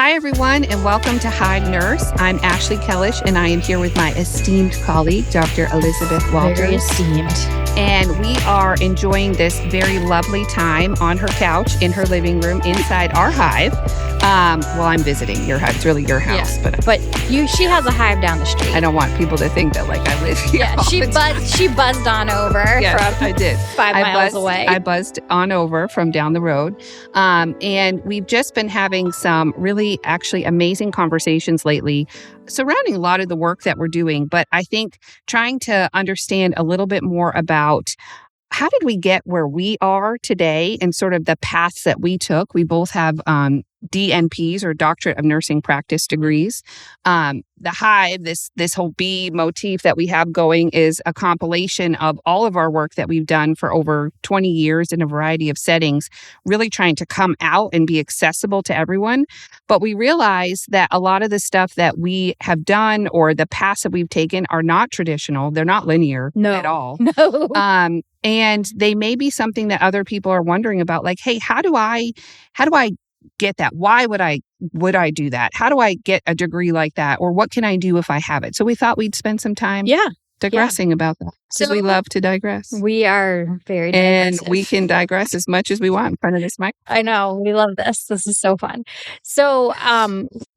Hi, everyone, and welcome to HIVE Nurse. I'm Ashley Kellish, and I am here with my esteemed colleague, Dr. Elizabeth Walters. Very esteemed. And we are enjoying this very lovely time on her couch in her living room inside our hive. Well, I'm visiting your hive. It's really your house, but she has a hive down the street. I don't want people to think that like I live here. Yeah, she buzzed on over. Yes, from I did. 5 miles away. I buzzed on over from down the road. And we've just been having some really actually amazing conversations lately surrounding a lot of the work that we're doing. But I think trying to understand a little bit more about how did we get where we are today and sort of the paths that we took. We both have DNPs or Doctorate of Nursing Practice degrees. The hive, this whole bee motif that we have going is a compilation of all of our work that we've done for over 20 years in a variety of settings, really trying to come out and be accessible to everyone. But we realize that a lot of the stuff that we have done or the paths that we've taken are not traditional. They're not linear at all. No. And they may be something that other people are wondering about, like, hey, how do I get that? Why would I do that? How do I get a degree like that? Or what can I do if I have it? So we thought we'd spend some time digressing about that. Because we love to digress. We are very digressive. And we can digress as much as we want in front of this mic. I know. We love this. This is so fun. So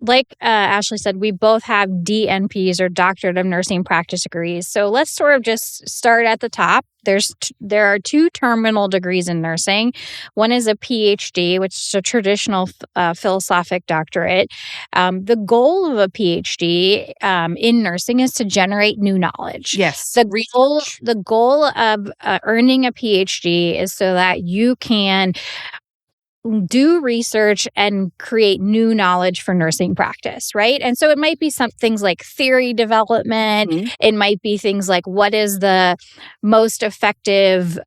like Ashley said, we both have DNPs or Doctorate of Nursing Practice degrees. So let's sort of just start at the top. There are two terminal degrees in nursing. One is a PhD, which is a traditional philosophic doctorate. The goal of a PhD in nursing is to generate new knowledge. Yes. The goal of earning a PhD is so that you can do research and create new knowledge for nursing practice, right? And so it might be some things like theory development. Mm-hmm. It might be things like what is the most effective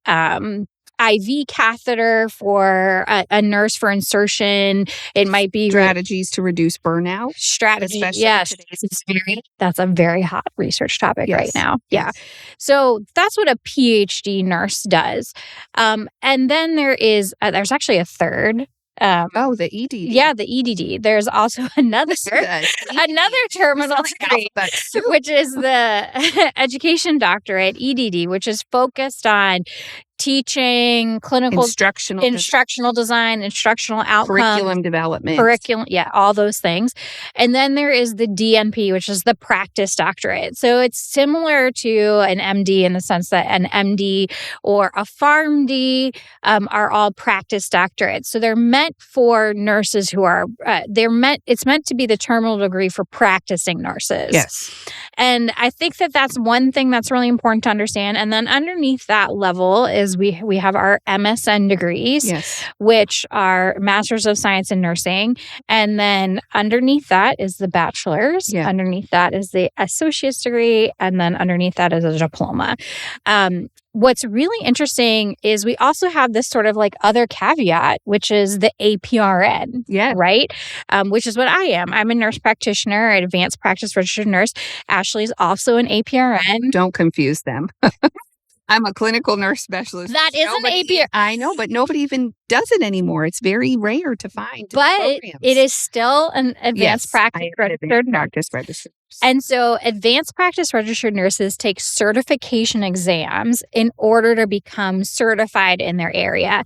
IV catheter for a nurse for insertion. It might be strategies to reduce burnout. Yes. That's a very hot research topic right now. Yeah. So that's what a PhD nurse does. And then there's actually a third. The EDD. Yeah, the EDD. There's also another terminal degree, which is the Education Doctorate, EDD, which is focused on teaching, clinical instructional design, instructional outcomes, curriculum development, all those things. And then there is the DNP, which is the practice doctorate. So it's similar to an MD in the sense that an MD or a PharmD are all practice doctorates. So they're meant for nurses who are it's meant to be the terminal degree for practicing nurses. Yes. And I think that that's one thing that's really important to understand. And then underneath that level is we have our MSN degrees, which are Masters of Science in Nursing. And then underneath that is the bachelor's. Yeah. Underneath that is the associate's degree. And then underneath that is a diploma. What's really interesting is we also have this sort of like other caveat, which is the APRN, right? Which is what I am. I'm a nurse practitioner, an advanced practice registered nurse. Ashley's also an APRN. Don't confuse them. I'm a clinical nurse specialist. That is an APRN. I know, but nobody even does it anymore. It's very rare to find. But it is still an advanced practice registered nurse. And so advanced practice registered nurses take certification exams in order to become certified in their area.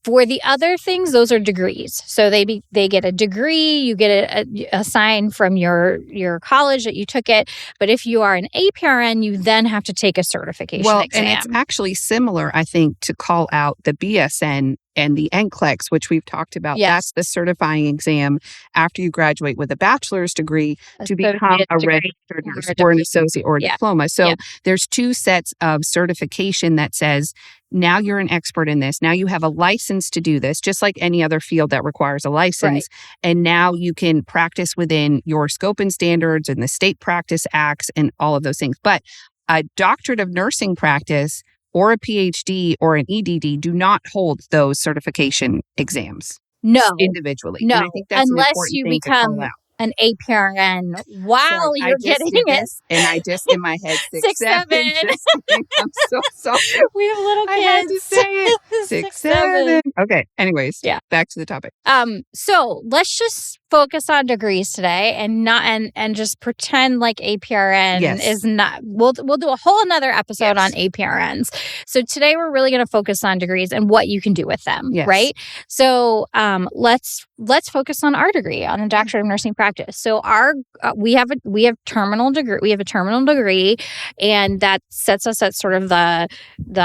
For the other things, those are degrees. So they get a degree, you get a sign from your college that you took it. But if you are an APRN, you then have to take a certification exam. And it's actually similar, I think, to call out the BSN and the NCLEX, which we've talked about. Yes. That's the certifying exam after you graduate with a bachelor's degree to become a registered nurse or an associate or a diploma. So there's two sets of certification that says, now you're an expert in this. Now you have a license to do this, just like any other field that requires a license. Right. And now you can practice within your scope and standards and the state practice acts and all of those things. But a doctorate of nursing practice or a PhD or an EDD do not hold those certification exams. No. Individually. No. And I think that's unless you become an APRN while you're getting it. And I just in my head 6, 7. Just kidding. I'm so sorry. We have little kids. I had to say it. 6, 7. Okay. Anyways, back to the topic. So let's just focus on degrees today and not and just pretend like APRN is not. We'll do a whole another episode on APRNs. So today we're really going to focus on degrees and what you can do with them, right? So let's focus on our degree, on a Doctor of Nursing practice. So our we have terminal degree. We have a terminal degree, and that sets us at sort of the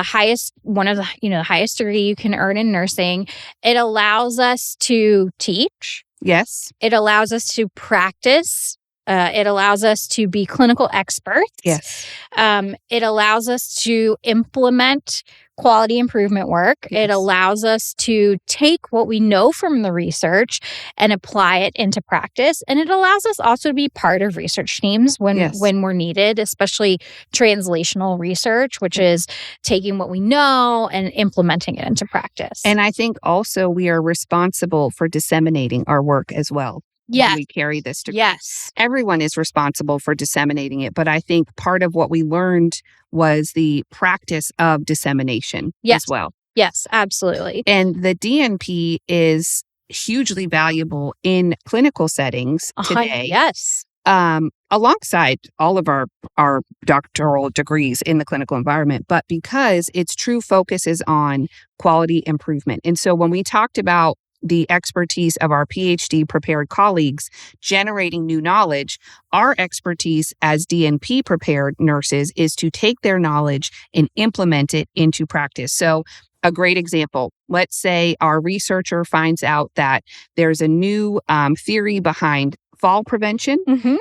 highest, one of the the highest degree you can earn in nursing. It allows us to teach. Yes. It allows us to practice. It allows us to be clinical experts. Yes. It allows us to implement quality improvement work. Yes. It allows us to take what we know from the research and apply it into practice. And it allows us also to be part of research teams when we're needed, especially translational research, which is taking what we know and implementing it into practice. And I think also we are responsible for disseminating our work as well. When we carry this degree. Yes. Everyone is responsible for disseminating it. But I think part of what we learned was the practice of dissemination as well. Yes, absolutely. And the DNP is hugely valuable in clinical settings today. Yes. Alongside all of our doctoral degrees in the clinical environment, but because its true focus is on quality improvement. And so when we talked about the expertise of our PhD prepared colleagues generating new knowledge, our expertise as DNP prepared nurses is to take their knowledge and implement it into practice. So a great example, let's say our researcher finds out that there's a new theory behind fall prevention,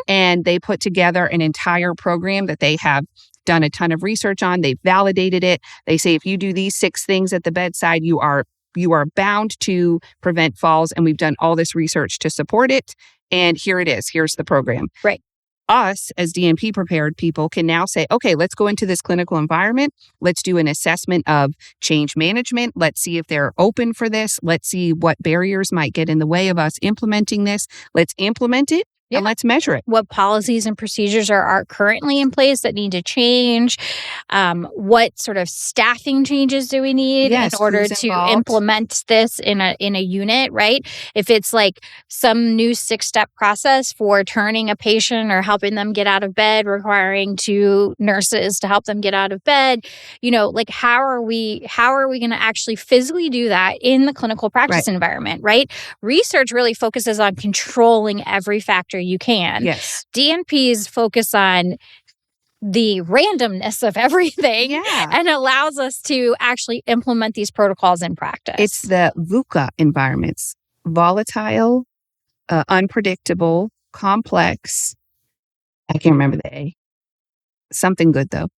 and they put together an entire program that they have done a ton of research on. They've validated it. They say, if you do these 6 things at the bedside, you are bound to prevent falls, and we've done all this research to support it. And here it is. Here's the program. Right. Us as DNP prepared people can now say, okay, let's go into this clinical environment. Let's do an assessment of change management. Let's see if they're open for this. Let's see what barriers might get in the way of us implementing this. Let's implement it. And let's measure it. What policies and procedures are currently in place that need to change? What sort of staffing changes do we need in order to implement this in a unit, right? If it's like some new 6-step process for turning a patient or helping them get out of bed, requiring 2 nurses to help them get out of bed, like how are we going to actually physically do that in the clinical practice environment, right? Research really focuses on controlling every factor you can. Yes. DNPs focus on the randomness of everything and allows us to actually implement these protocols in practice. It's the VUCA environments: volatile, unpredictable, complex. I can't remember the A. Something good though.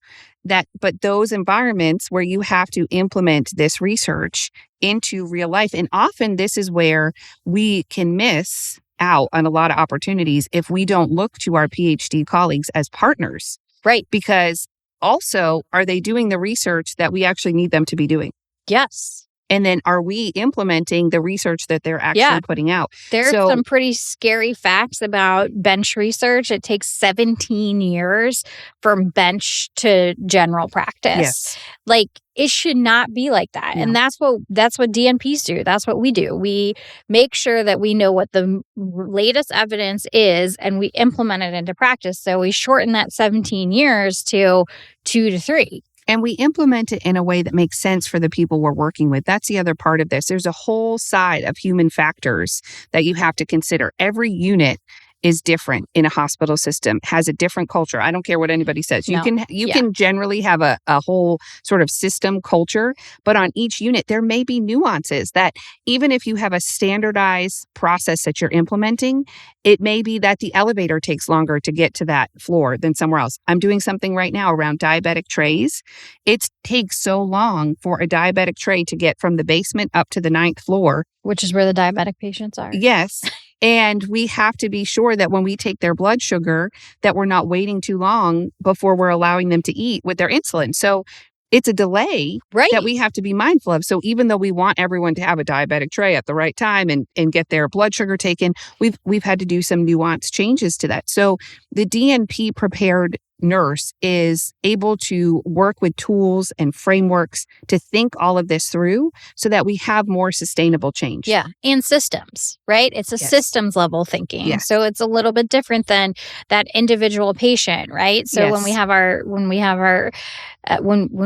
But those environments where you have to implement this research into real life. And often this is where we can miss out on a lot of opportunities if we don't look to our PhD colleagues as partners. Right. Because also, are they doing the research that we actually need them to be doing? Yes. And then are we implementing the research that they're actually putting out? There's some pretty scary facts about bench research. It takes 17 years from bench to general practice. Yes. Like, it should not be like that. No. And that's what DNPs do. That's what we do. We make sure that we know what the latest evidence is and we implement it into practice. So we shorten that 17 years to 2 to 3. And we implement it in a way that makes sense for the people we're working with. That's the other part of this. There's a whole side of human factors that you have to consider. Every unit is different in a hospital system, has a different culture. I don't care what anybody says. You can generally have a whole sort of system culture, but on each unit, there may be nuances that even if you have a standardized process that you're implementing, it may be that the elevator takes longer to get to that floor than somewhere else. I'm doing something right now around diabetic trays. It takes so long for a diabetic tray to get from the basement up to the 9th floor. Which is where the diabetic patients are. Yes. And we have to be sure that when we take their blood sugar, that we're not waiting too long before we're allowing them to eat with their insulin. So it's a delay Right. that we have to be mindful of. So even though we want everyone to have a diabetic tray at the right time and get their blood sugar taken, we've had to do some nuanced changes to that. So the DNP prepared nurse is able to work with tools and frameworks to think all of this through so that we have more sustainable change. Yeah. And systems, right? It's a systems level thinking. Yes. So it's a little bit different than that individual patient, right? So when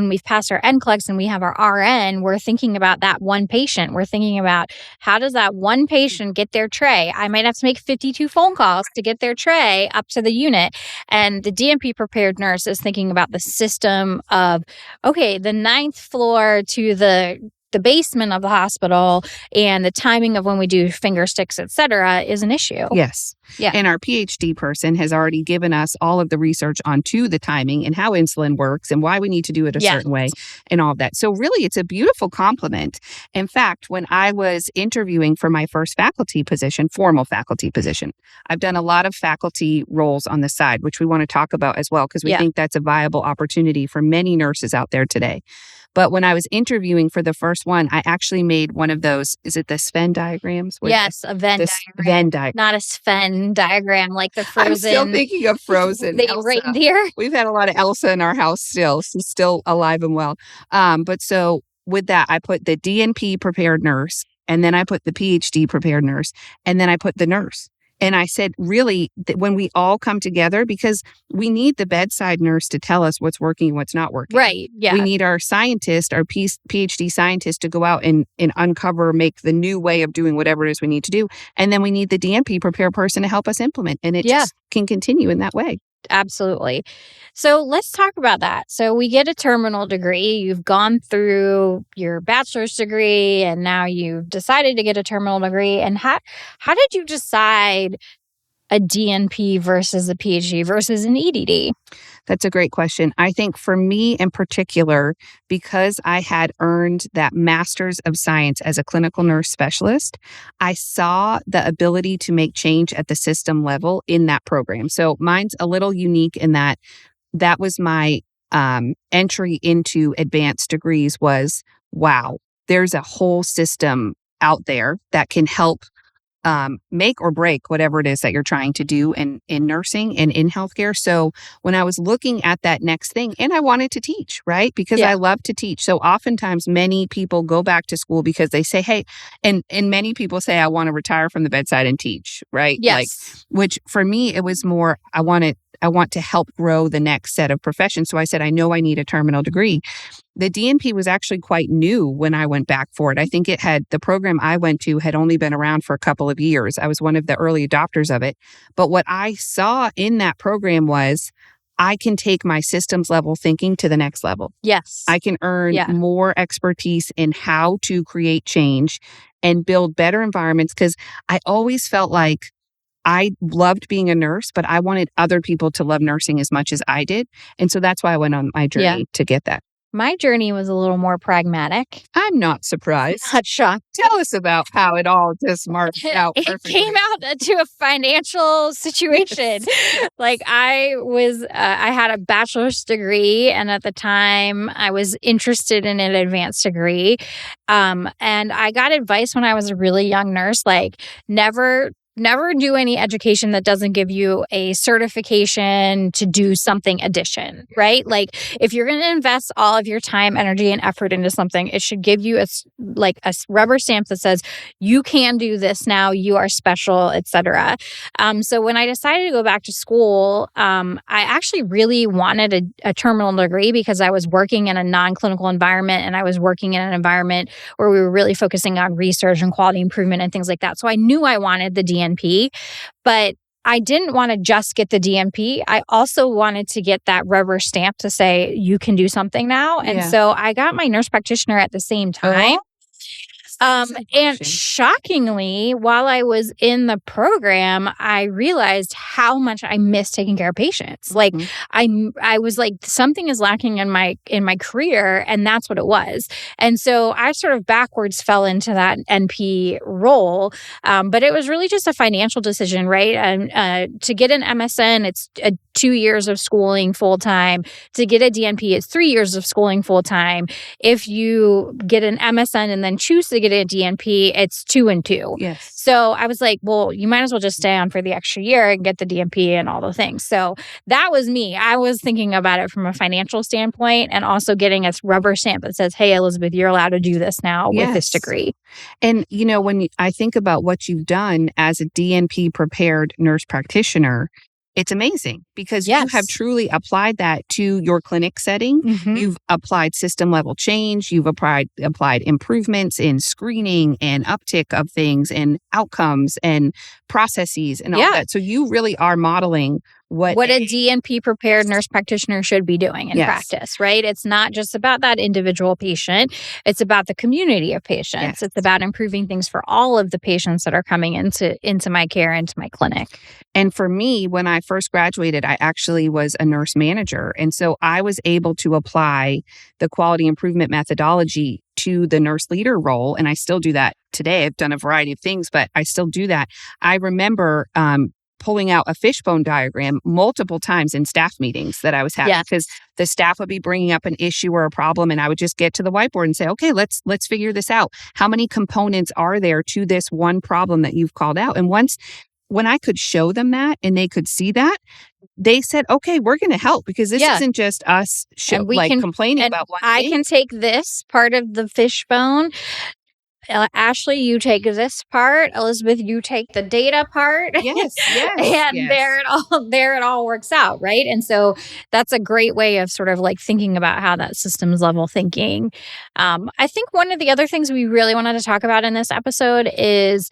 we've passed our NCLEX and we have our RN, we're thinking about that one patient. We're thinking about how does that one patient get their tray? I might have to make 52 phone calls to get their tray up to the unit. And the DNP prepared nurse is thinking about the system of, okay, the 9th floor to the basement of the hospital and the timing of when we do finger sticks, et cetera, is an issue. Yes. Yeah. And our PhD person has already given us all of the research onto the timing and how insulin works and why we need to do it a certain way and all of that. So really, it's a beautiful complement. In fact, when I was interviewing for my first faculty position, formal faculty position, I've done a lot of faculty roles on the side, which we want to talk about as well, because we think that's a viable opportunity for many nurses out there today. But when I was interviewing for the first one, I actually made one of those, is it the Sven diagrams? Yes, a Venn diagram. Venn diagram. Not a Sven diagram like the Frozen. I'm still thinking of Frozen. The reindeer. We've had a lot of Elsa in our house still. She's still alive and well. But so with that, I put the DNP prepared nurse, and then I put the PhD prepared nurse, and then I put the nurse. And I said, really, that when we all come together, because we need the bedside nurse to tell us what's working and what's not working. Right. Yeah. We need our scientist, our PhD scientist to go out and uncover, make the new way of doing whatever it is we need to do. And then we need the DNP prepared person to help us implement. And it just can continue in that way. Absolutely. So let's talk about that. So we get a terminal degree. You've gone through your bachelor's degree and now you've decided to get a terminal degree. And how did you decide a DNP versus a PhD versus an EDD? That's a great question. I think for me in particular, because I had earned that Master's of Science as a clinical nurse specialist, I saw the ability to make change at the system level in that program. So mine's a little unique in that was my entry into advanced degrees was, wow, there's a whole system out there that can help make or break whatever it is that you're trying to do in nursing and in healthcare. So when I was looking at that next thing, and I wanted to teach, right? Because I love to teach. So oftentimes many people go back to school because they say, hey, and many people say, I want to retire from the bedside and teach, right? Yes. Which for me, it was more, I want to help grow the next set of professions. So I said, I know I need a terminal degree. The DNP was actually quite new when I went back for it. I think the program I went to had only been around for a couple of years. I was one of the early adopters of it. But what I saw in that program was I can take my systems level thinking to the next level. Yes. I can earn more expertise in how to create change and build better environments, because I always felt like I loved being a nurse, but I wanted other people to love nursing as much as I did. And so that's why I went on my journey to get that. My journey was a little more pragmatic. I'm not surprised. Not shocked. Tell us about how it all just marched out perfectly. It came out to a financial situation. Like I had a bachelor's degree, and at the time I was interested in an advanced degree. And I got advice when I was a really young nurse, like never do any education that doesn't give you a certification to do something addition, right? Like if you're going to invest all of your time, energy, and effort into something, it should give you a rubber stamp that says you can do this now, you are special, etc. So when I decided to go back to school, I actually really wanted a terminal degree because I was working in a non-clinical environment, and I was working in an environment where we were really focusing on research and quality improvement and things like that. So I knew I wanted the DNP, but I didn't want to just get the DNP. I also wanted to get that rubber stamp to say you can do something now. And so I got my nurse practitioner at the same time. And shockingly, while I was in the program, I realized how much I miss taking care of patients. Like I was like, something is lacking in my career, and that's what it was. And so I sort of backwards fell into that NP role, but it was really just a financial decision, right? And to get an MSN, it's 2 years of schooling full time. To get a DNP, it's 3 years of schooling full time. If you get an MSN and then choose to get a DNP, it's 2 and 2. Yes. So I was like, well, you might as well just stay on for the extra year and get the DNP and all the things. So that was me. I was thinking about it from a financial standpoint and also getting a rubber stamp that says, hey, Elizabeth, you're allowed to do this now with this degree. And, when I think about what you've done as a DNP prepared nurse practitioner, it's amazing because you have truly applied that to your clinic setting. You've applied system level change. You've applied improvements in screening and uptick of things and outcomes and processes and all that. So you really are modeling what a DNP prepared nurse practitioner should be doing in practice, right? It's not just about that individual patient. It's about the community of patients. It's about improving things for all of the patients that are coming into my care, into my clinic. And for me, when I first graduated, I actually was a nurse manager. And so I was able to apply the quality improvement methodology to the nurse leader role. And I still do that today. I've done a variety of things, but I still do that. I remember pulling out a fishbone diagram multiple times in staff meetings that I was having because the staff would be bringing up an issue or a problem, and I would just get to the whiteboard and say, okay, let's figure this out. How many components are there to this one problem that you've called out? And when I could show them that and they could see that, they said, okay, we're going to help because this isn't just us complaining about one thing. I can take this part of the fishbone. Ashley, you take this part. Elizabeth, you take the data part. Yes. And there it all works out, right? And so that's a great way of sort of like thinking about how that systems level thinking. I think one of the other things we really wanted to talk about in this episode is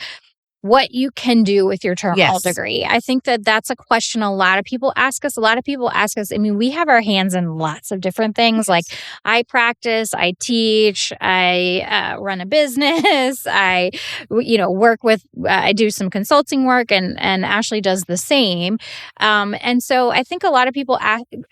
what you can do with your terminal degree. I think that that's a question a lot of people ask us. I mean, we have our hands in lots of different things. Like I practice, I teach, I run a business, I work with, I do some consulting work, and Ashley does the same. And so I think a lot of people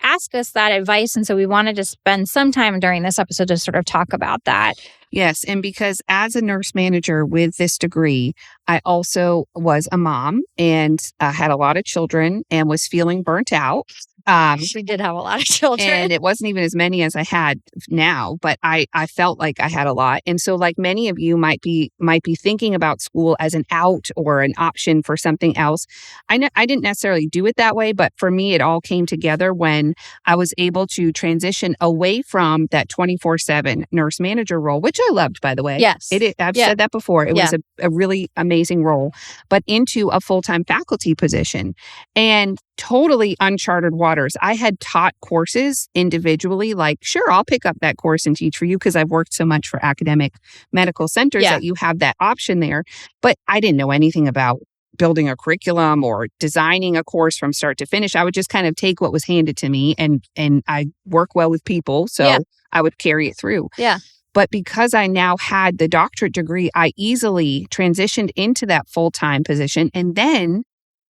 ask us that advice. And so we wanted to spend some time during this episode to sort of talk about that. Yes. And because as a nurse manager with this degree, I also was a mom and had a lot of children and was feeling burnt out. We did have a lot of children. And it wasn't even as many as I had now, but I felt like I had a lot. And so like many of you might be thinking about school as an out or an option for something else. I didn't necessarily do it that way, but for me, it all came together when I was able to transition away from that 24/7 nurse manager role, which I loved, by the way. Yes. I've said that before. It was a really amazing role, but into a full-time faculty position and totally uncharted waters. I had taught courses individually, like, sure, I'll pick up that course and teach for you because I've worked so much for academic medical centers that you have that option there. But I didn't know anything about building a curriculum or designing a course from start to finish. I would just kind of take what was handed to me, and I work well with people, so I would carry it through. Yeah. But because I now had the doctorate degree, I easily transitioned into that full-time position. And then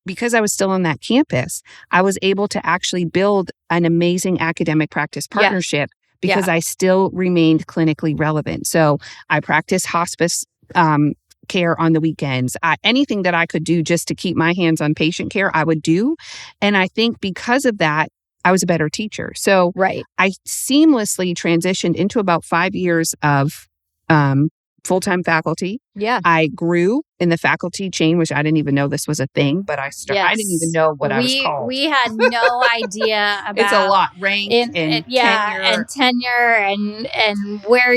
because I was still on that campus, I was able to actually build an amazing academic practice partnership because I still remained clinically relevant. So I practiced hospice care on the weekends. Anything that I could do just to keep my hands on patient care, I would do. And I think because of that, I was a better teacher. So I seamlessly transitioned into about 5 years of full-time faculty. Yeah. I grew in the faculty chain, which I didn't even know this was a thing, but I didn't even know what I was called. We had no idea about it's a lot, rank and tenure. And tenure and where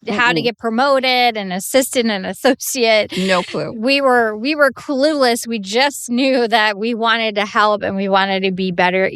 how to get promoted and assistant and associate. No clue. We were clueless. We just knew that we wanted to help and we wanted to be better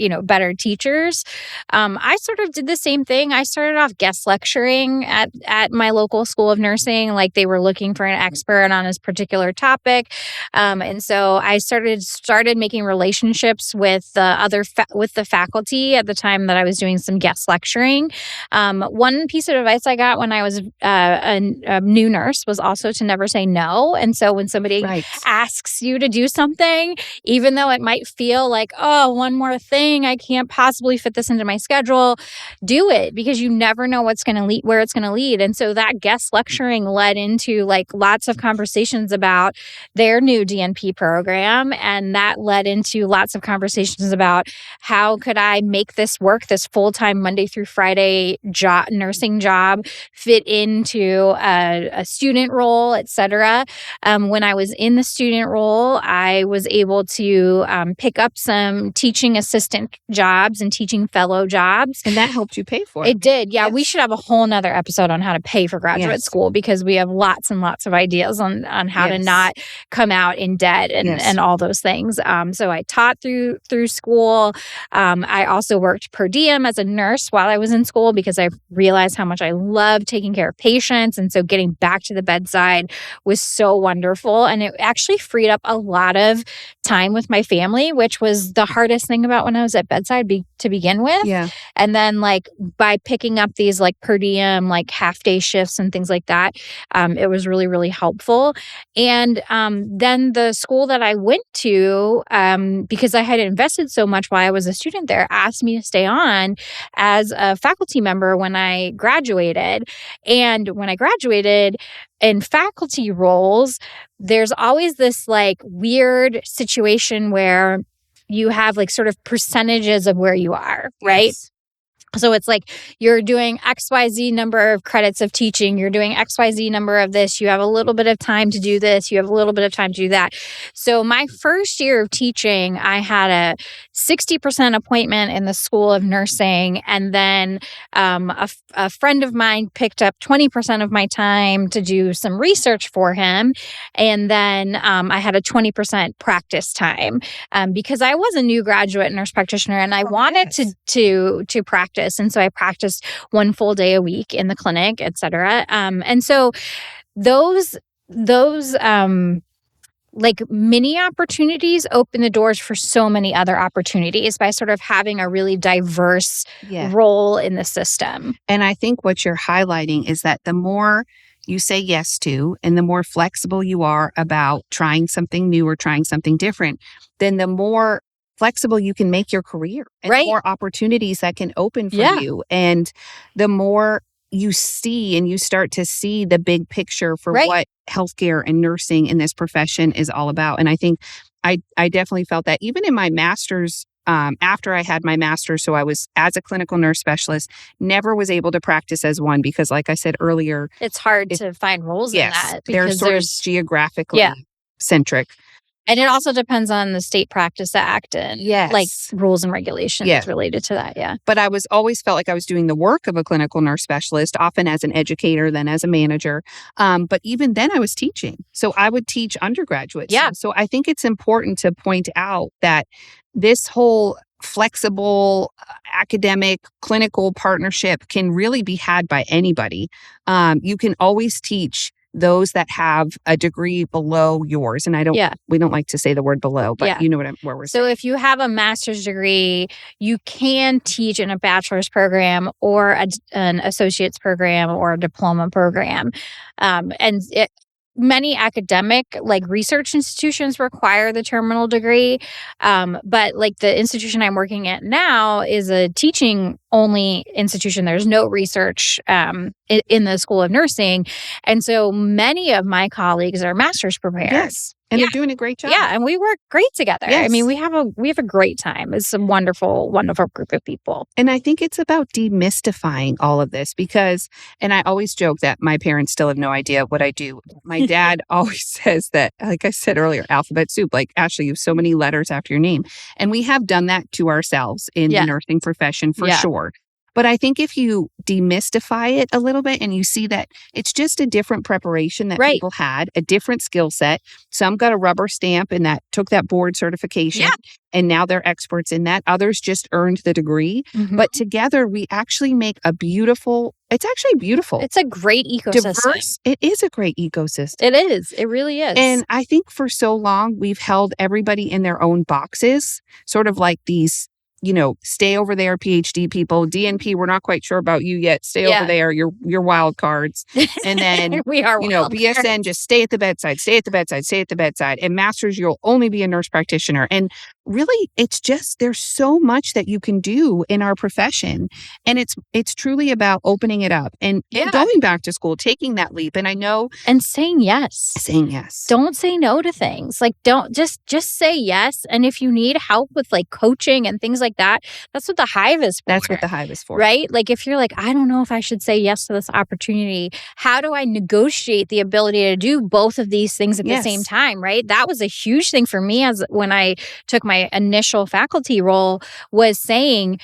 teachers. I sort of did the same thing. I started off guest lecturing at my local school of nursing, like they were looking for an expert on this particular topic. And so I started making relationships with the faculty at the time that I was doing some guest lecturing. One piece of advice I got when I was a new nurse was also to never say no. And so when somebody asks you to do something, even though it might feel like, oh, one more thing, I can't possibly fit this into my schedule, do it, because you never know what's going to lead, where it's going to lead. And so that guest lecturing led into like lots of conversations about their new DNP program. And that led into lots of conversations about how could I make this work, this full-time Monday through Friday nursing job, fit into a student role, et cetera. When I was in the student role, I was able to pick up some teaching assistant jobs and teaching fellow jobs. And that helped you pay for it. It did. Yeah. Yes. We should have a whole nother episode on how to pay for graduate school, because we have lots and lots of ideas on how to not come out in debt and all those things. So I taught through school. I also worked per diem as a nurse while I was in school, because I realized how much I love taking care of patients. And so getting back to the bedside was so wonderful. And it actually freed up a lot of time with my family, which was the hardest thing about when I was at bedside to begin with. Yeah. And then like by picking up these like per diem, like half day shifts and things like that, it was really, really helpful. And then the school that I went to, because I had invested so much while I was a student there, asked me to stay on as a faculty member when I graduated. And when I graduated, in faculty roles, there's always this like weird situation where you have like sort of percentages of where you are, right? Yes. So it's like you're doing XYZ number of credits of teaching, you're doing XYZ number of this, you have a little bit of time to do this, you have a little bit of time to do that. So my first year of teaching, I had a 60% appointment in the School of Nursing, and then a friend of mine picked up 20% of my time to do some research for him, and then I had a 20% practice time because I was a new graduate nurse practitioner and I wanted to practice. And so I practiced one full day a week in the clinic, et cetera. And so those like mini opportunities open the doors for so many other opportunities by sort of having a really diverse role in the system. And I think what you're highlighting is that the more you say yes to, and the more flexible you are about trying something new or trying something different, then the more flexible you can make your career, and the more opportunities that can open for you. And the more you see and you start to see the big picture for what healthcare and nursing in this profession is all about. And I think I definitely felt that even in my master's, after I had my master's, so I was as a clinical nurse specialist, never was able to practice as one because, like I said earlier, it's hard to find roles in that. They're sort of geographically centric. And it also depends on the State Practice Act and like rules and regulations related to that. Yeah. But I was always felt like I was doing the work of a clinical nurse specialist, often as an educator, then as a manager. But even then I was teaching. So I would teach undergraduates. Yeah. So I think it's important to point out that this whole flexible academic clinical partnership can really be had by anybody. You can always teach those that have a degree below yours. And we don't like to say the word below, but you know where we're saying. So if you have a master's degree, you can teach in a bachelor's program or an associate's program or a diploma program. Many academic, like research institutions require the terminal degree. But like the institution I'm working at now is a teaching only institution. There's no research in the School of Nursing. And so many of my colleagues are master's prepared. Yes. And they're doing a great job. Yeah. And we work great together. Yes. I mean, we have a great time. It's a wonderful, wonderful group of people. And I think it's about demystifying all of this because, and I always joke that my parents still have no idea what I do. My dad always says that, like I said earlier, alphabet soup, like, Ashley, you have so many letters after your name. And we have done that to ourselves in the nursing profession for sure. But I think if you demystify it a little bit and you see that it's just a different preparation that people had, a different skill set. Some got a rubber stamp and that took that board certification and now they're experts in that. Others just earned the degree. Mm-hmm. But together we actually make it's actually beautiful. It's a great ecosystem. Diverse. It is a great ecosystem. It is. It really is. And I think for so long we've held everybody in their own boxes, sort of like these stay over there, PhD people. DNP, we're not quite sure about you yet. Stay over there. You're wild cards. And then, we are wild BSN, cards. just stay at the bedside, stay at the bedside, stay at the bedside. And master's, you'll only be a nurse practitioner. And really, it's just, there's so much that you can do in our profession. And it's truly about opening it up and going back to school, taking that leap. And I know. And saying yes. Don't say no to things. Like, don't just say yes. And if you need help with like coaching and things like that, that's what the HIVE is for. That's what the HIVE is for. Right? Like, if you're like, I don't know if I should say yes to this opportunity, how do I negotiate the ability to do both of these things at the same time? Right? That was a huge thing for me as when I took my initial faculty role, was saying,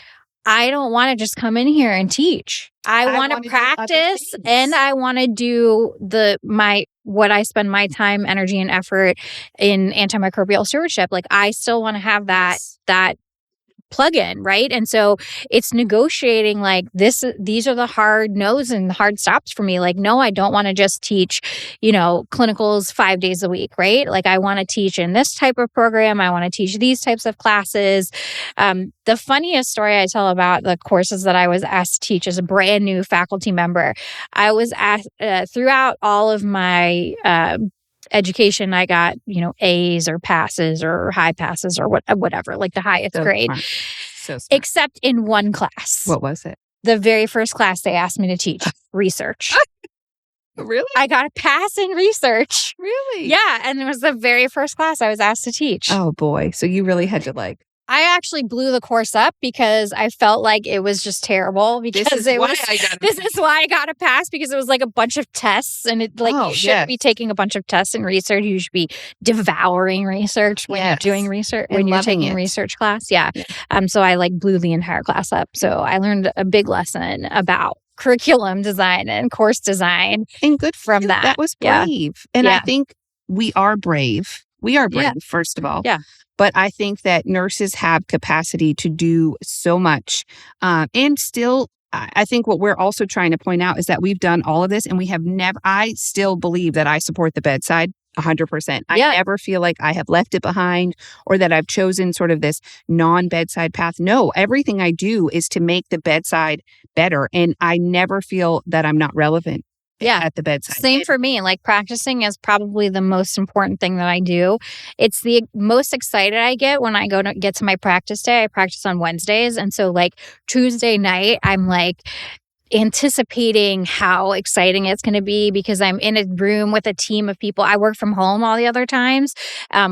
I don't want to just come in here and teach. I want to practice, and I want to do what I spend my time, energy, and effort in antimicrobial stewardship. Like, I still want to have that plug-in, right? And so it's negotiating like these are the hard no's and hard stops for me. Like, no, I don't want to just teach, clinicals 5 days a week, right? Like, I want to teach in this type of program. I want to teach these types of classes. The funniest story I tell about the courses that I was asked to teach as a brand new faculty member, I was asked throughout all of my education, I got, A's or passes or high passes or whatever, like the highest grade. So smart. Except in one class. What was it? The very first class they asked me to teach, research. Really? I got a pass in research. Really? Yeah. And it was the very first class I was asked to teach. Oh, boy. So you really had to I actually blew the course up because I felt like it was just terrible. Because this is why I got a pass, because it was like a bunch of tests, and it you shouldn't be taking a bunch of tests in research. You should be devouring research when you're doing research, when you're taking research class. Yeah. So I blew the entire class up. So I learned a big lesson about curriculum design and course design. And good from that. That was brave. And I think we are brave. We are brave, first of all. Yeah. But I think that nurses have capacity to do so much. And still, I think what we're also trying to point out is that we've done all of this, and we have never, I still believe that I support the bedside 100%. I never feel like I have left it behind or that I've chosen sort of this non-bedside path. No, everything I do is to make the bedside better. And I never feel that I'm not relevant. At the bedside. Same for me. Like, practicing is probably the most important thing that I do. It's the most excited I get when I get to my practice day. I practice on Wednesdays. And so Tuesday night, I'm anticipating how exciting it's going to be, because I'm in a room with a team of people. I work from home all the other times,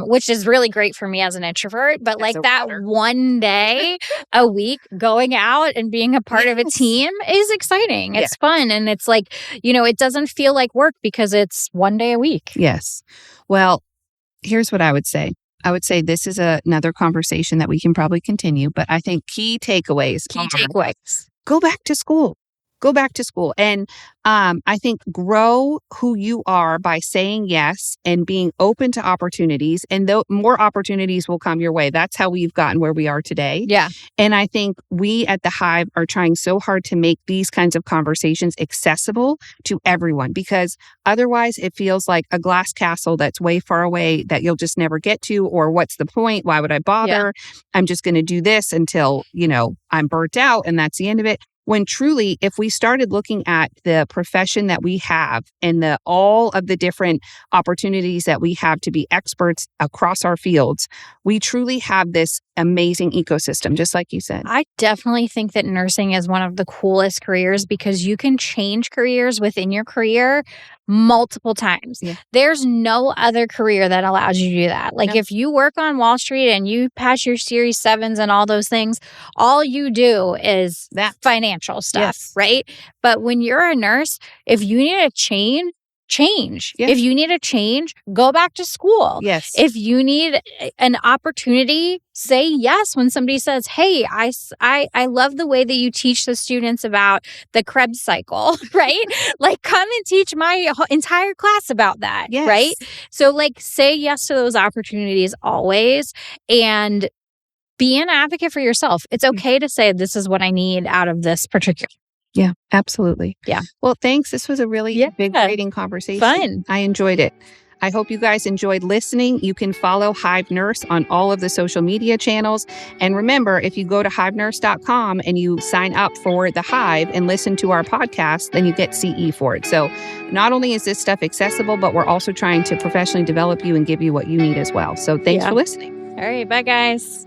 which is really great for me as an introvert. But one day a week going out and being a part of a team is exciting. It's fun. And it's it doesn't feel like work because it's one day a week. Yes. Well, here's what I would say. I would say this is another conversation that we can probably continue, but I think key takeaways. Go back to school. Go back to school. And I think grow who you are by saying yes and being open to opportunities. And more opportunities will come your way. That's how we've gotten where we are today. Yeah. And I think we at the HIVE are trying so hard to make these kinds of conversations accessible to everyone, because otherwise it feels like a glass castle that's way far away that you'll just never get to. Or what's the point? Why would I bother? I'm just going to do this until, I'm burnt out and that's the end of it. When truly, if we started looking at the profession that we have and all of the different opportunities that we have to be experts across our fields, we truly have this amazing ecosystem, just like you said. I definitely think that nursing is one of the coolest careers, because you can change careers within your career multiple times. Yeah. There's no other career that allows you to do that. If you work on Wall Street and you pass your Series 7s and all those things, all you do is that financial stuff, right? But when you're a nurse, if you need a change. Yes. If you need a change, go back to school. Yes. If you need an opportunity, say yes when somebody says, hey, I love the way that you teach the students about the Krebs cycle, right? Come and teach my entire class about that, right? So say yes to those opportunities always, and be an advocate for yourself. It's okay to say, this is what I need out of this particular. Yeah, absolutely. Yeah. Well, thanks. This was a really big reading conversation. Fun. I enjoyed it. I hope you guys enjoyed listening. You can follow HIVE Nurse on all of the social media channels. And remember, if you go to hivenurse.com and you sign up for the Hive and listen to our podcast, then you get CE for it. So not only is this stuff accessible, but we're also trying to professionally develop you and give you what you need as well. So thanks for listening. All right. Bye, guys.